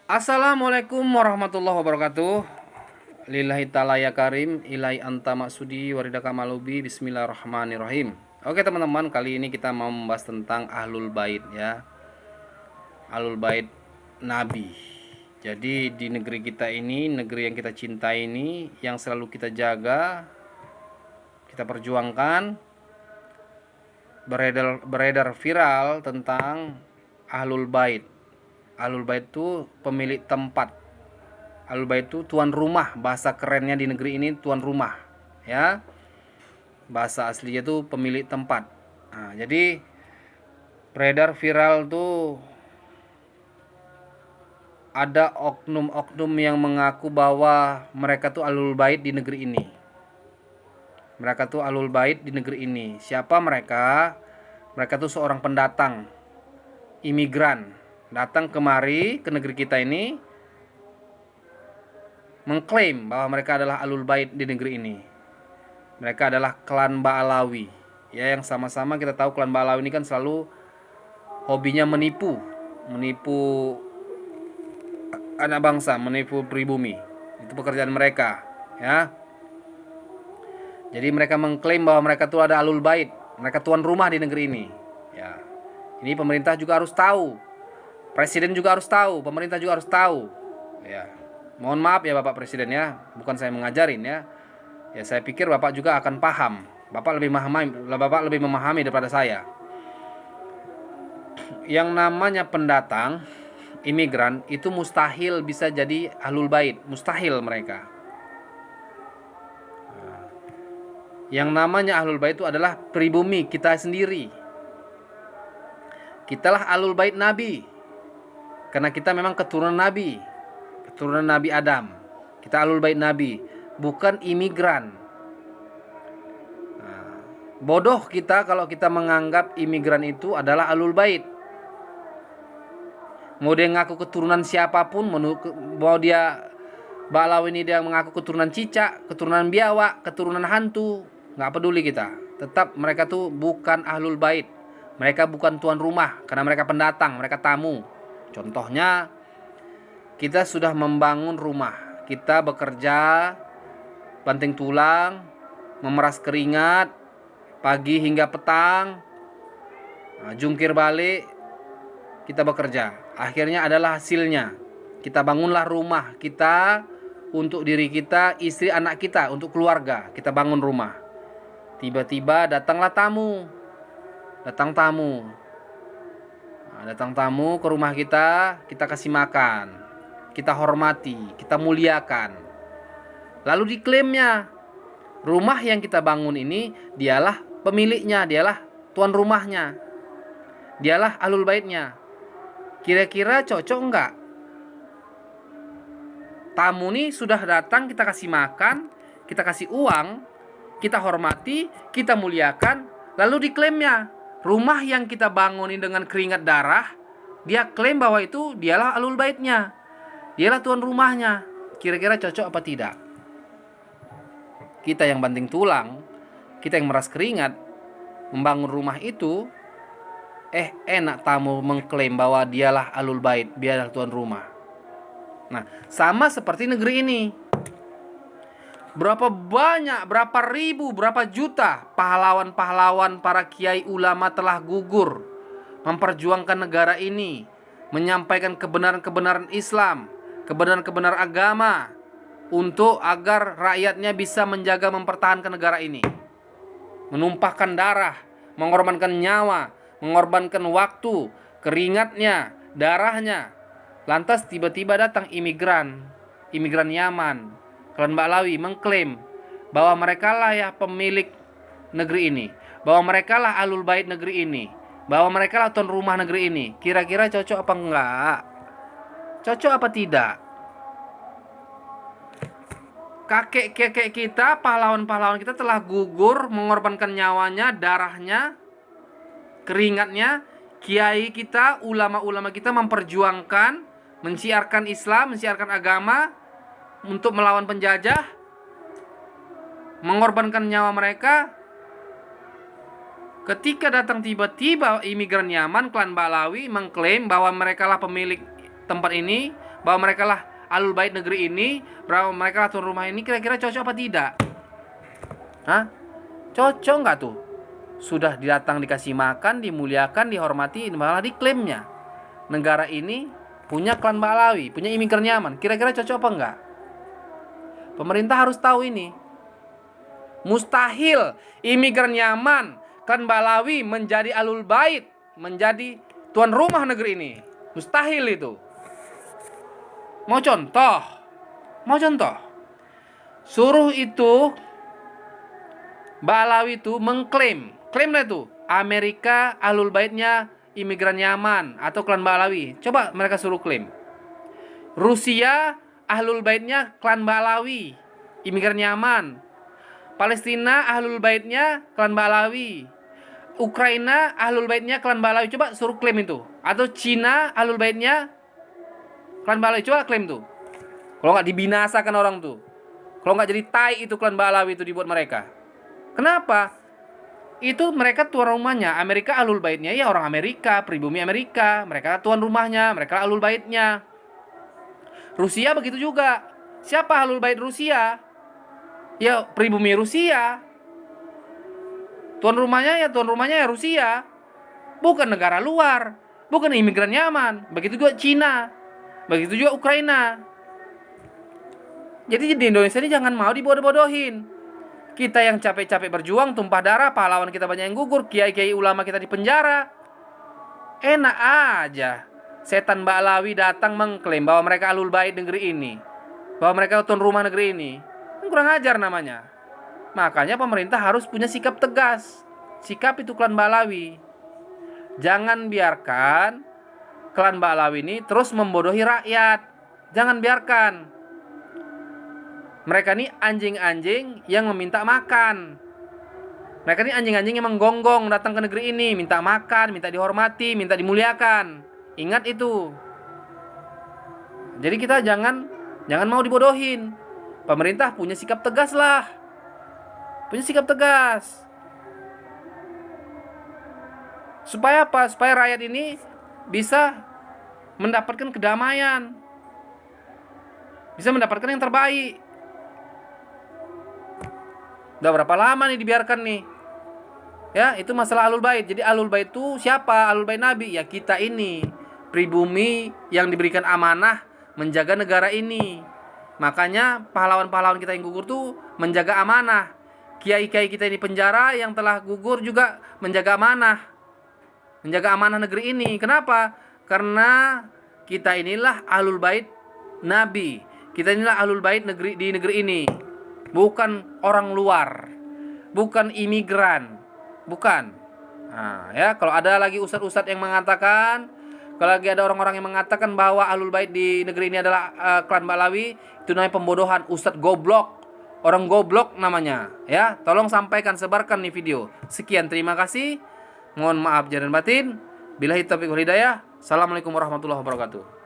Assalamualaikum warahmatullahi wabarakatuh. Lillahi ta'ala ya karim, ilai anta maksudi waridaka malubi, bismillahirrahmanirrahim. Oke teman-teman, kali ini kita mau membahas tentang Ahlul Bait ya. Ahlul Bait Nabi. Jadi di negeri kita ini, negeri yang kita cintai ini, yang selalu kita jaga, kita perjuangkan, beredar viral tentang Ahlul Bait. Ahlul Bait itu pemilik tempat. Ahlul Bait itu tuan rumah, bahasa kerennya di negeri ini tuan rumah, ya. Bahasa aslinya itu pemilik tempat. Nah, jadi beredar viral tuh ada oknum-oknum yang mengaku bahwa mereka tuh Ahlul Bait di negeri ini. Mereka tuh Ahlul Bait di negeri ini. Siapa mereka? Mereka tuh seorang pendatang, imigran, datang kemari ke negeri kita ini, mengklaim bahwa mereka adalah Ahlul Bait di negeri ini. Mereka adalah klan Ba'alawi. Ya, yang sama-sama kita tahu klan Ba'alawi ini kan selalu hobinya menipu anak bangsa, menipu pribumi. Itu pekerjaan mereka, ya. Jadi mereka mengklaim bahwa mereka itu ada Ahlul Bait, mereka tuan rumah di negeri ini. Ya. Ini pemerintah juga harus tahu. Presiden juga harus tahu, pemerintah juga harus tahu. Ya. Mohon maaf ya Bapak Presiden ya, bukan saya mengajarin ya. Ya saya pikir Bapak juga akan paham. Bapak lebih memahami daripada saya. Yang namanya pendatang, imigran itu mustahil bisa jadi Ahlul Bait, mustahil mereka. Yang namanya Ahlul Bait itu adalah pribumi kita sendiri. Kitalah Ahlul Bait Nabi. Karena kita memang keturunan Nabi. Keturunan Nabi Adam. Kita Ahlul Bait Nabi, bukan imigran. Bodoh kita kalau kita menganggap imigran itu adalah Ahlul Bait. Mau dia ngaku keturunan siapapun, mau dia Ba'alawi ini dia mengaku keturunan cicak, keturunan biawak, keturunan hantu, nggak peduli kita. Tetap mereka tuh bukan Ahlul Bait. Mereka bukan tuan rumah karena mereka pendatang, mereka tamu. Contohnya, kita sudah membangun rumah, kita bekerja, banting tulang, memeras keringat, pagi hingga petang, jungkir balik, kita bekerja. Akhirnya adalah hasilnya. Kita bangunlah rumah kita untuk diri kita, istri, anak kita, untuk keluarga. Kita bangun rumah. Tiba-tiba datanglah tamu. Datang tamu ke rumah kita kasih makan, kita hormati, kita muliakan. Lalu diklaimnya, rumah yang kita bangun ini dialah pemiliknya, dialah tuan rumahnya, dialah Ahlul Baitnya. Kira-kira cocok enggak? Tamu nih sudah datang, kita kasih makan, kita kasih uang, kita hormati, kita muliakan, lalu diklaimnya, rumah yang kita bangunin dengan keringat darah, dia klaim bahwa itu dialah Ahlul Baitnya, dialah tuan rumahnya. Kira-kira cocok apa tidak? Kita yang banting tulang, kita yang meras keringat membangun rumah itu, enak tamu mengklaim bahwa dialah Ahlul Bait, dialah tuan rumah. Nah, sama seperti negeri ini. Berapa banyak, berapa ribu, berapa juta pahlawan-pahlawan para kiai ulama telah gugur memperjuangkan negara ini, menyampaikan kebenaran-kebenaran Islam, kebenaran-kebenaran agama, untuk agar rakyatnya bisa menjaga, mempertahankan negara ini. Menumpahkan darah, mengorbankan nyawa, mengorbankan waktu, keringatnya, darahnya. Lantas tiba-tiba datang imigran Yaman, klan Ba'alawi, mengklaim bahwa mereka lah ya pemilik negeri ini, bahwa mereka lah Ahlul Bait negeri ini, bahwa mereka lah tuan rumah negeri ini. Kira-kira cocok apa enggak? Cocok apa tidak? Kakek-kakek kita, pahlawan-pahlawan kita telah gugur, mengorbankan nyawanya, darahnya, keringatnya. Kiai kita, ulama-ulama kita memperjuangkan, mensiarkan Islam, mensiarkan agama untuk melawan penjajah, mengorbankan nyawa mereka. Ketika datang tiba-tiba imigran Yaman, klan Ba'alawi, mengklaim bahwa mereka lah pemilik tempat ini, bahwa mereka lah Ahlul Bait negeri ini, bahwa mereka lah tuan rumah ini, kira-kira cocok apa tidak? Hah? Cocok nggak tuh? Sudah datang dikasih makan, dimuliakan, dihormati, malah diklaimnya negara ini punya klan Ba'alawi, punya imigran Yaman. Kira-kira cocok apa enggak? Pemerintah harus tahu ini. Mustahil imigran Yaman, klan Ba'alawi menjadi Ahlul Bait, menjadi tuan rumah negeri ini. Mustahil itu. Mau contoh? Suruh itu Ba'alawi itu klaim lah itu Amerika Ahlul Baitnya imigran Yaman atau klan Ba'alawi. Coba mereka suruh klaim. Rusia Ahlul Baitnya klan Ba'alawi, imigran Yaman. Palestina Ahlul Baitnya klan Ba'alawi. Ukraina Ahlul Baitnya klan Ba'alawi. Coba suruh klaim itu. Atau Cina Ahlul Baitnya klan Ba'alawi. Coba klaim tuh. Kalau nggak dibinasakan orang tuh. Kalau nggak jadi tai itu klan Ba'alawi itu dibuat mereka. Kenapa? Itu mereka tuan rumahnya. Amerika Ahlul Baitnya ya orang Amerika, pribumi Amerika. Mereka tuan rumahnya, mereka Ahlul Baitnya. Rusia begitu juga. Siapa Ahlul Bait Rusia? Ya pribumi Rusia. Tuan rumahnya ya Rusia. Bukan negara luar, bukan imigran Yaman. Begitu juga Cina. Begitu juga Ukraina. Jadi di Indonesia ini jangan mau dibodoh-bodohin. Kita yang capek-capek berjuang, tumpah darah, pahlawan kita banyak yang gugur, kiai-kiai ulama kita di penjara. Enak aja. Setan Ba'alawi datang mengklaim bahwa mereka Ahlul Bait negeri ini, bahwa mereka tuan rumah negeri ini. Kurang ajar namanya. Makanya pemerintah harus punya sikap tegas. Sikap itu klan Ba'alawi. Jangan biarkan klan Ba'alawi ini terus membodohi rakyat. Jangan biarkan. Mereka ini anjing-anjing yang meminta makan. Mereka ini anjing-anjing yang menggonggong datang ke negeri ini, minta makan, minta dihormati, minta dimuliakan. Ingat itu. Jadi kita jangan mau dibodohin. Pemerintah punya sikap tegas lah. Punya sikap tegas. Supaya apa? Supaya rakyat ini bisa mendapatkan kedamaian. Bisa mendapatkan yang terbaik. Udah berapa lama nih dibiarkan nih? Ya, itu masalah Ahlul Bait. Jadi Ahlul Bait itu siapa? Ahlul Bait Nabi. Ya kita ini. Pribumi yang diberikan amanah menjaga negara ini. Makanya pahlawan-pahlawan kita yang gugur tuh menjaga amanah. Kiai-kiai kita ini penjara yang telah gugur juga menjaga amanah. Menjaga amanah negeri ini. Kenapa? Karena kita inilah Ahlul Bait Nabi. Kita inilah Ahlul Bait di negeri ini. Bukan orang luar. Bukan imigran. Bukan. Nah, ya, kalau ada lagi ustadz-ustadz yang mengatakan, kalau lagi ada orang-orang yang mengatakan bahwa Ahlul Bait di negeri ini adalah klan Ba'alawi, itu namanya pembodohan, ustadz goblok. Orang goblok namanya, ya. Tolong sampaikan, sebarkan nih video. Sekian, terima kasih. Mohon maaf zahir dan batin. Billahi taufiq wal hidayah. Assalamualaikum warahmatullahi wabarakatuh.